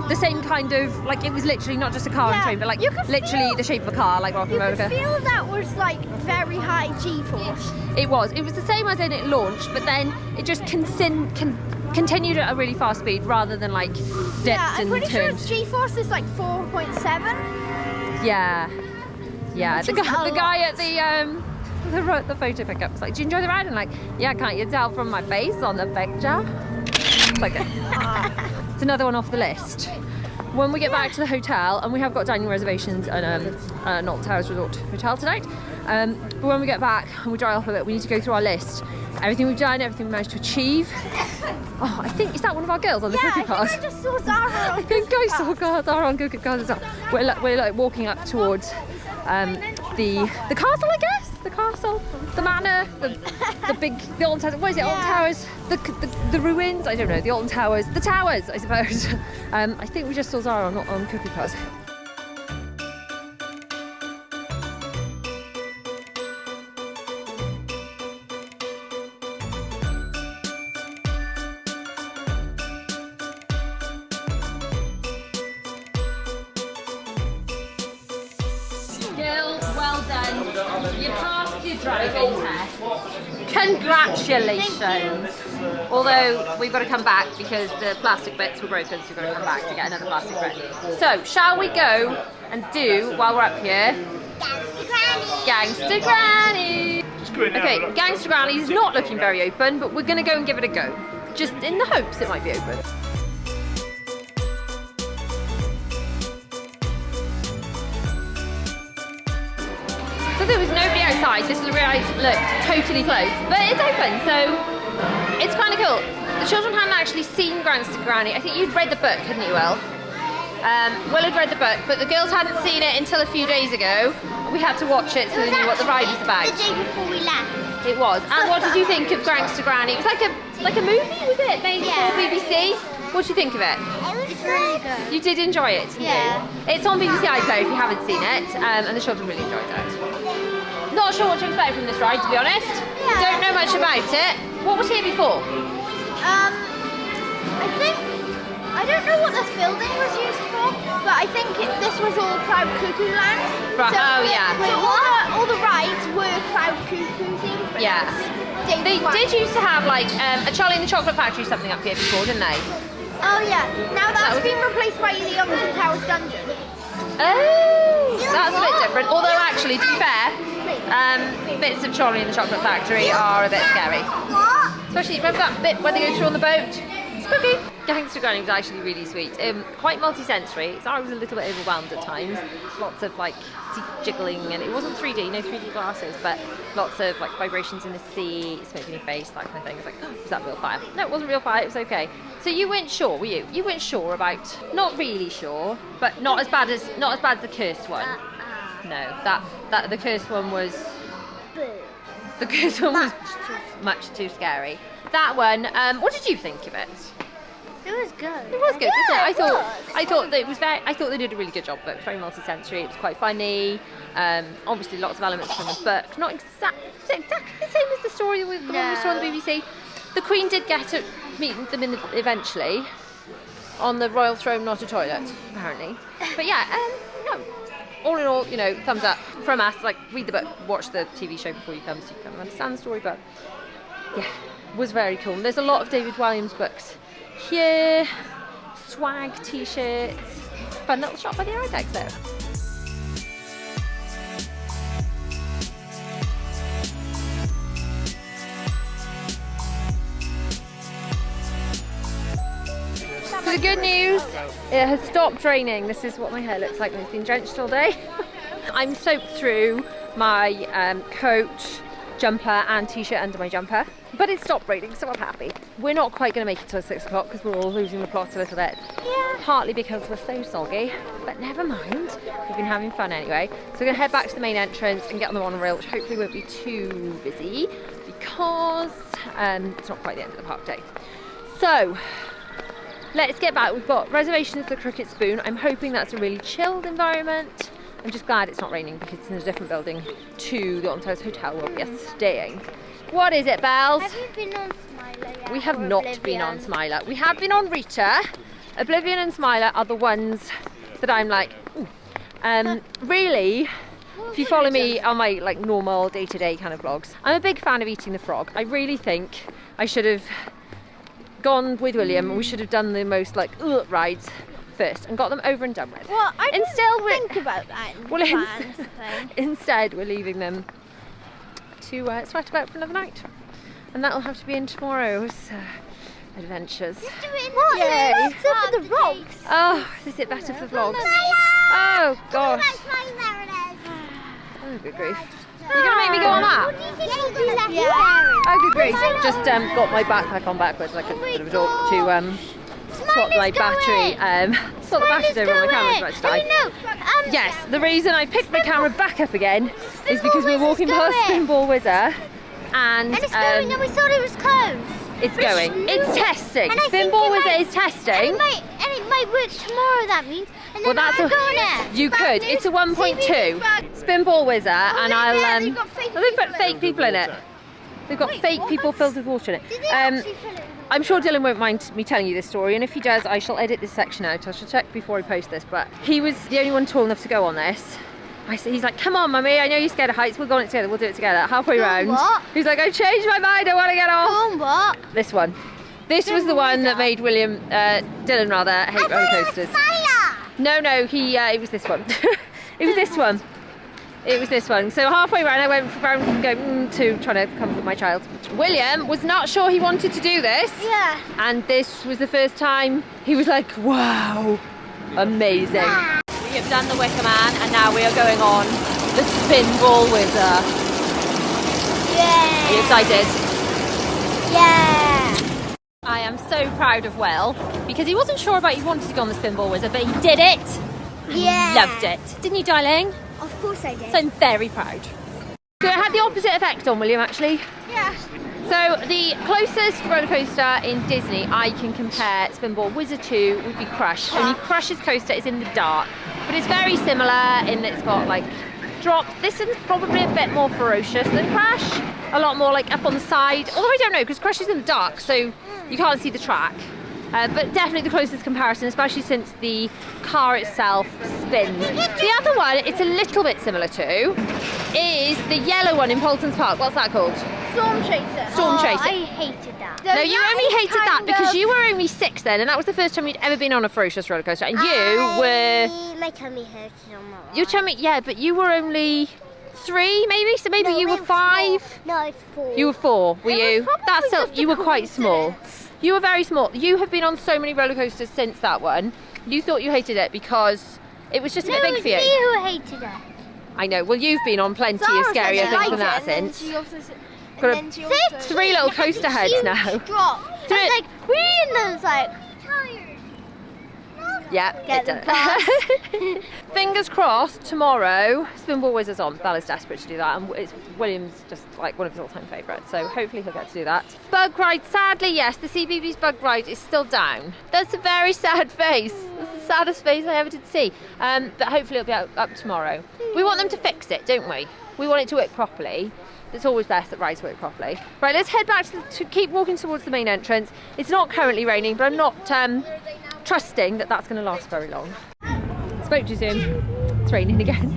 the same kind of, like it was literally not just a car and train, but like literally the shape of a car, like Rock and Roller. You could feel that was like very high G-force. It was the same as when it launched, but then it just continued at a really fast speed rather than like dipped and turned. I'm pretty sure its G-force is like 4.7. Yeah. The guy at the photo pickup was like, "Do you enjoy the ride?" And like, "Yeah, can't you tell from my face on the picture?" It's like it's another one off the list. When we get back to the hotel, and we have got dining reservations at Alton Towers Resort Hotel tonight, but when we get back and we dry off a bit, we need to go through our list. Everything we've done, everything we managed to achieve. Oh, I think, is that one of our girls on the cookie cars? I just saw Zara on I think I saw Zara on cookie cars as well. We're like walking up towards the castle, I guess? The castle, the manor, the Alton Towers, what is it, Alton Towers, the ruins, I don't know, the Alton Towers, the towers, I suppose. I think we just saw Zara on cookie cars. Well done. You passed your driving test. Congratulations. Although we've got to come back because the plastic bits were broken, so we've got to come back to get another plastic bit. So, shall we go and do, while we're up here, Gangsta Granny. Okay, Gangsta Granny is not looking very open, but we're going to go and give it a go. Just in the hopes it might be open. So there was nobody outside, this ride looked totally closed, but it's open, so it's kind of cool. The children hadn't actually seen Gangsta Granny. I think you'd read the book, hadn't you, Will? Will had read the book, but the girls hadn't seen it until a few days ago. We had to watch it so they knew what the ride was about. The day before we left. It was. And what did you think of Gangsta Granny? It was like a movie, was it? Made for BBC. What did you think of it? It was really good. You did enjoy it, didn't you? It's on BBC iPlayer if you haven't seen it, and the children really enjoyed it. Not sure what to expect from this ride, to be honest. Don't know much about it. What was here before? I don't know what this building was used for, but I think this was all Proud Cuckoo Land. Right. So So all the rides were Proud Cuckoo themed. But Yeah. They did used to have like a Charlie and the Chocolate Factory something up here before, didn't they? Oh yeah. Now that's been replaced by the Alton Towers dungeon. Oh, that's a bit different. Although actually, to be fair, bits of Charlie and the Chocolate Factory are a bit scary. Especially, remember that bit where they go through on the boat? Spooky! Gangsta Granny was actually really sweet. Quite multi-sensory. So I was a little bit overwhelmed at times. Lots of like seat jiggling, and it wasn't 3D, no 3D glasses, but lots of like vibrations in the sea, smoke in your face, that kind of thing. It's like, oh, was that real fire? No, it wasn't real fire. It was okay. So you weren't sure, were you? You weren't sure about, not really sure, but not as bad as the cursed one. No, that the cursed one was. The cursed one was much too scary. That one. What did you think of it? It was good. It was good, wasn't it? I thought that it was very. I thought they did a really good job of it. It was very multi-sensory. It was quite funny. Obviously, lots of elements from the book. Not exactly the same as the story with the one we saw on the BBC. The Queen did get to meet them eventually on the royal throne, not a toilet, apparently. But yeah, no. All in all, you know, thumbs up from us. Like, read the book, watch the TV show before you come, so you can understand the story. But yeah, it was very cool. There's a lot of David Walliams books here, swag t-shirts, fun little shop by the air tags there. So the good news, it has stopped raining. This is what my hair looks like when it's been drenched all day. I'm soaked through my coat, jumper and t-shirt under my jumper, but it stopped raining, so I'm happy. We're not quite going to make it till 6 o'clock because we're all losing the plot a little bit. Yeah. Partly because we're so soggy, but never mind. We've been having fun anyway. So we're going to head back to the main entrance and get on the monorail, which hopefully won't be too busy because it's not quite the end of the park day. So let's get back. We've got reservations at the Cricket Spoon. I'm hoping that's a really chilled environment. I'm just glad it's not raining because it's in a different building to the Alton Towers Hotel where we are staying. What is it, Bells? Have you been on Smiler yet? We have not been on Smiler. We have been on Rita. Oblivion and Smiler are the ones that I'm like, ooh. Really, if you follow me on my like normal day-to-day kind of vlogs, I'm a big fan of eating the frog. I really think I should have gone with William and we should have done the most like rides first and got them over and done with. Well, I didn't think about that. Instead, we're leaving them to sweat about for another night, and that'll have to be in tomorrow's adventures. Yay! For the vlogs. Oh, is it better for vlogs? Oh gosh. Oh, good grief. You're gonna make me go on that? Oh, good grief. Just got my backpack on backwards like a bit of a dork to swap my battery. Swap the batteries over on my camera about to die. Yes, the reason I picked my camera back up again is because we're walking past Spinball Whizzer and it's going and we thought it was closed. It's going. It's testing. Spinball Whizzer is testing. And it might work tomorrow, that means. And then Well, that's I'll go on it. You could. It's a 1.2 Spinball Whizzer, and I'll they've put fake people in it. They've got fake people filled with water in Did they it. actually fill it? I'm sure Dylan won't mind me telling you this story, and if he does, I shall edit this section out. I shall check before I post this, but he was the only one tall enough to go on this. He's like, come on, mummy, I know you're scared of heights, we'll go on it together, we'll do it together. Halfway round, what? he's like, I've changed my mind, I want to get off. On what? This one. This was the one that made Dylan rather, hate roller coasters. No, it was this one. It was this one. It was this one. So halfway around I went from going to trying to comfort my child. William was not sure he wanted to do this. Yeah. And this was the first time he was like, wow, amazing. Yeah. We have done the Wicker Man and now we are going on the Spinball Whizzer. Yeah. Are you excited? Yeah. I am so proud of Will because he wasn't sure about he wanted to go on the Spinball Whizzer, but he did it. Yeah. Loved it. Didn't you, darling? Of course I did. So I'm very proud. So it had the opposite effect on William, actually. Yeah. So the closest roller coaster in Disney I can compare Spinball Whizzer to would be Crush. Only Crush's coaster is in the dark, but it's very similar in that it's got like drops. This is probably a bit more ferocious than Crush. A lot more like up on the side. Although I don't know, because Crush is in the dark, so you can't see the track. But definitely the closest comparison, especially since the car itself spins. The other one it's a little bit similar to is the yellow one in Polton's Park. What's that called? Storm Chaser. Storm Chaser. I hated that. No, you only hated that kind because of- you were only 6 then, and that was the first time you'd ever been on a ferocious roller coaster, and you were. My tummy hurts on my Your tummy, yeah, but you were only 3, maybe. So maybe you were 5. No, it's 4. You were 4, were you? probably That's still. just a You were quite small. coincidence. You were very small. You have been on so many roller coasters since that one. You thought you hated it because it was just a bit big for you. me who hated it. I know. Well, you've been on plenty of Zara said scarier she things liked than it, that and then since. she also said- Got and a then she also- 3 little coaster heads now. Drop. So it's like, we and then it's like, Yeah, Get it the does. Fingers crossed tomorrow Spinball Whizzer's on. Bella's desperate to do that, and it's William's just like one of his all-time favourites, so hopefully he'll get to do that. Bug ride, sadly yes, the CBeebies bug ride is still down. That's a very sad face. That's the saddest face I ever did see. But hopefully it'll be up tomorrow. We want them to fix it, don't we? We want it to work properly. It's always best that rides work properly. Right, let's head back to keep walking towards the main entrance. It's not currently raining, but I'm not trusting that that's going to last very long. Spoke too soon. It's raining again.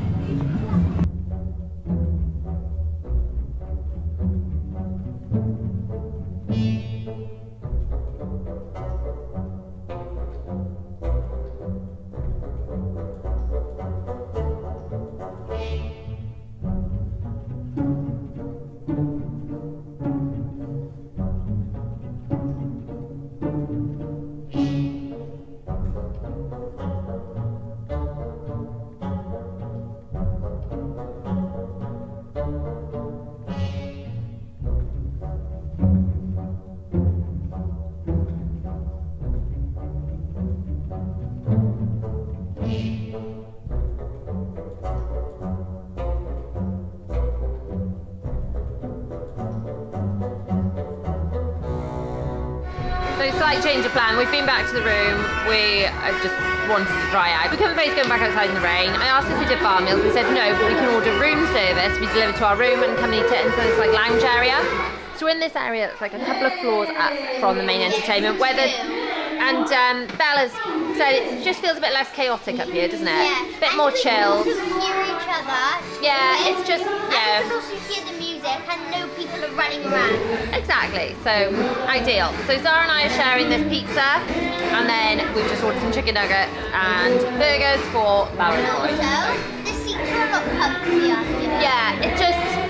So slight change of plan. We've been back to the room. We just wanted to dry out. We couldn't face going back outside in the rain. I asked if we did bar meals. We said no, but we can order room service. We deliver to our room and come and eat it into this like lounge area. So in this area, it's like a couple of floors up from the main entertainment. Bella's said it just feels a bit less chaotic up here, doesn't it? Yeah. A bit more chilled. You can hear each other. Yeah, it's just And you can also hear the music and know people are running around. Exactly, so ideal. So Zara and I are sharing this pizza, and then we've just ordered some chicken nuggets and burgers for Bella and Roy. Also, the seats are a lot comfier. Yeah,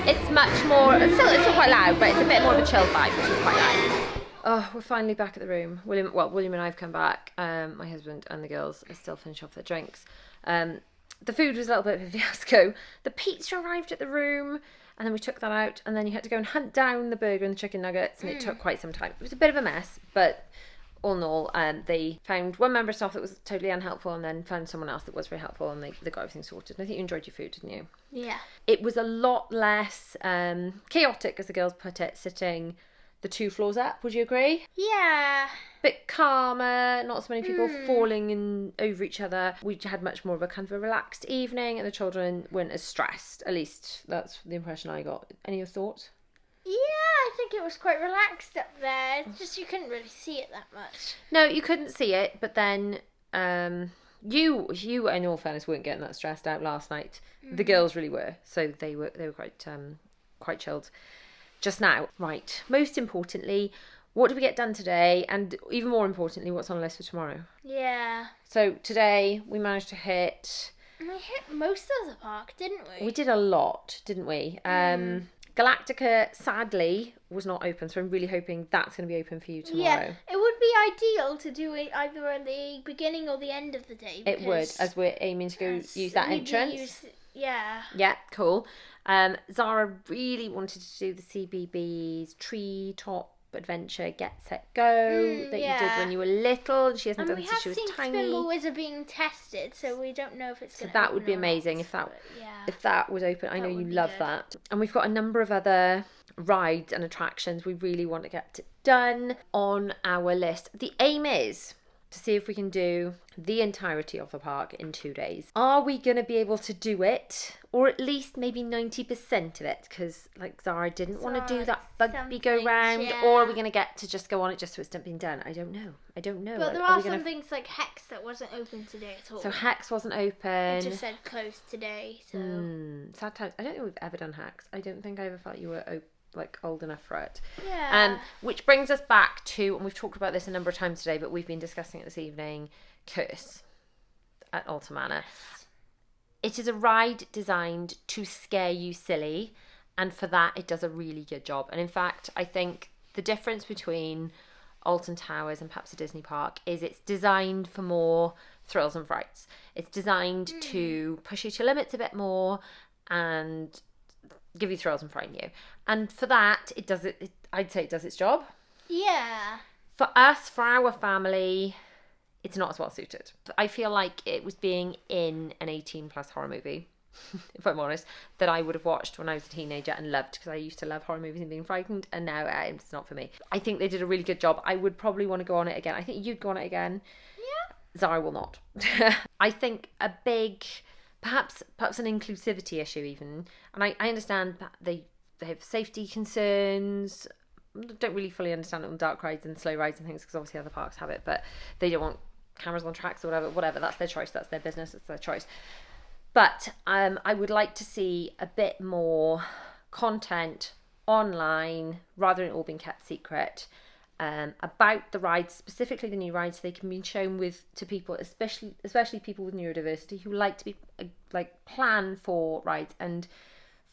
it's much more, it's still quite loud, but it's a bit more of a chilled vibe, which is quite nice. Oh, we're finally back at the room. William and I have come back. My husband and the girls are still finishing off their drinks. The food was a little bit of a fiasco. The pizza arrived at the room, and then we took that out, and then you had to go and hunt down the burger and the chicken nuggets, and it took quite some time. It was a bit of a mess, but all in all, they found one member of staff that was totally unhelpful, and then found someone else that was very helpful, and they got everything sorted. And I think you enjoyed your food, didn't you? Yeah. It was a lot less chaotic, as the girls put it, sitting the 2 floors up. Would you agree? Yeah. Bit calmer, not so many people falling in over each other. We had much more of a kind of a relaxed evening, and the children weren't as stressed. At least that's the impression I got. Any of your thoughts? Yeah, I think it was quite relaxed up there. It's just you couldn't really see it that much. No, you couldn't see it, but then you in all fairness weren't getting that stressed out last night. The girls really were, so they were quite chilled just now. Right, most importantly, what did we get done today, and even more importantly, what's on the list for tomorrow? Yeah. So today we managed to hit, And we hit most of the park, didn't we? we did a lot, didn't we? Galactica sadly was not open, so I'm really hoping that's going to be open for you tomorrow. Yeah, it would be ideal to do it either at the beginning or the end of the day. It would, as we're aiming to go use that entrance. Yeah. Yeah, cool. Zara really wanted to do the CBeebies treetop adventure Get Set Go that you did when you were little. She hasn't done since she was tiny. We have seen Spinball Whizzer being tested, so we don't know if it's going to that would be amazing if that was open. I know you love that. And we've got a number of other rides and attractions we really want to get done on our list. The aim is to see if we can do the entirety of the park in 2 days. Are we going to be able to do it? Or at least maybe 90% of it? Because like Zara didn't want to do that buggy go round. Or are we going to get to just go on it just so it's been done? I don't know. But there are some things like Hex that wasn't open today at all. So Hex wasn't open. It just said closed today. So sad times. I don't think we've ever done Hex. I don't think I ever felt you were old enough for it. Yeah. Which brings us back to, and we've talked about this a number of times today, but we've been discussing it this evening, Curse at Alton Manor. It is a ride designed to scare you silly, and for that it does a really good job. And in fact, I think the difference between Alton Towers and perhaps a Disney park is it's designed for more thrills and frights. It's designed to push you to limits a bit more and give you thrills and frighten you. And for that, I'd say it does its job. Yeah. For us, for our family, it's not as well suited. I feel like it was being in an 18 plus horror movie, if I'm honest, that I would have watched when I was a teenager and loved, because I used to love horror movies and being frightened, and now it's not for me. I think they did a really good job. I would probably want to go on it again. I think you'd go on it again. Yeah. Zara will not. I think a big... Perhaps an inclusivity issue even. And I understand that they have safety concerns. Don't really fully understand it on dark rides and slow rides and things, because obviously other parks have it, but they don't want cameras on tracks or whatever. That's their choice. That's their business. It's their choice. But I would like to see a bit more content online rather than it all being kept secret. About the rides, specifically the new rides, so they can be shown to people, especially people with neurodiversity who like to be plan for rides, and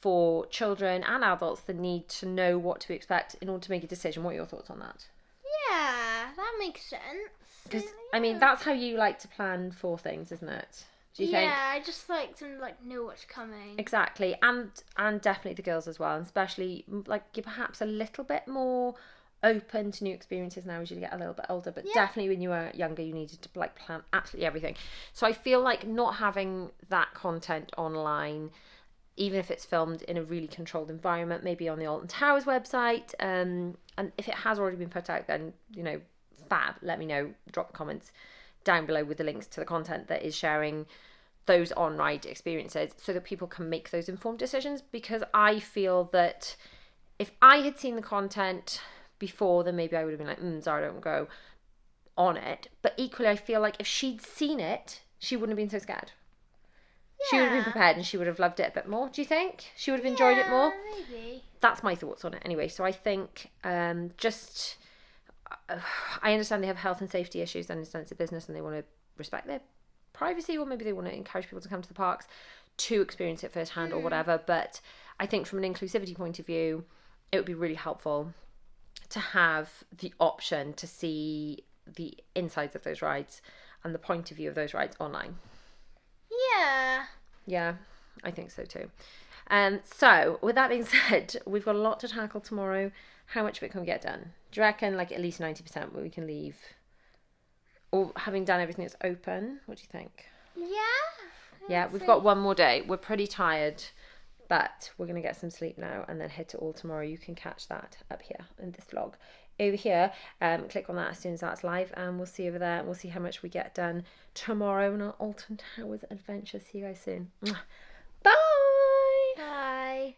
for children and adults that need to know what to expect in order to make a decision. What are your thoughts on that? Yeah, that makes sense. Because I mean, that's how you like to plan for things, isn't it? Do you think? Yeah, I just like to know what's coming. Exactly, and definitely the girls as well, and especially you're perhaps a little bit more open to new experiences now as you get a little bit older, but definitely when you were younger you needed to plan absolutely everything. So I feel like not having that content online, even if it's filmed in a really controlled environment, maybe on the Alton Towers website, and if it has already been put out, then fab, let me know, drop the comments down below with the links to the content that is sharing those on-ride experiences, so that people can make those informed decisions. Because I feel that if I had seen the content before, then maybe I would have been like, Zara, don't go on it. But equally, I feel like if she'd seen it, she wouldn't have been so scared. Yeah. She would have been prepared and she would have loved it a bit more. Do you think? She would have enjoyed it more? Maybe. That's my thoughts on it anyway. So I think I understand they have health and safety issues, and understand it's a business and they want to respect their privacy, or maybe they want to encourage people to come to the parks to experience it firsthand or whatever. But I think from an inclusivity point of view, it would be really helpful to have the option to see the insides of those rides and the point of view of those rides online. Yeah, I think so too. So with that being said, we've got a lot to tackle tomorrow. How much of it can we get done? Do you reckon at least 90% where we can leave? Or having done everything that's open, what do you think? Yeah, we've got one more day. We're pretty tired, but we're going to get some sleep now and then hit it all tomorrow. You can catch that up here in this vlog. Over here, click on that as soon as that's live, and we'll see you over there, and we'll see how much we get done tomorrow in our Alton Towers adventure. See you guys soon. Bye! Bye.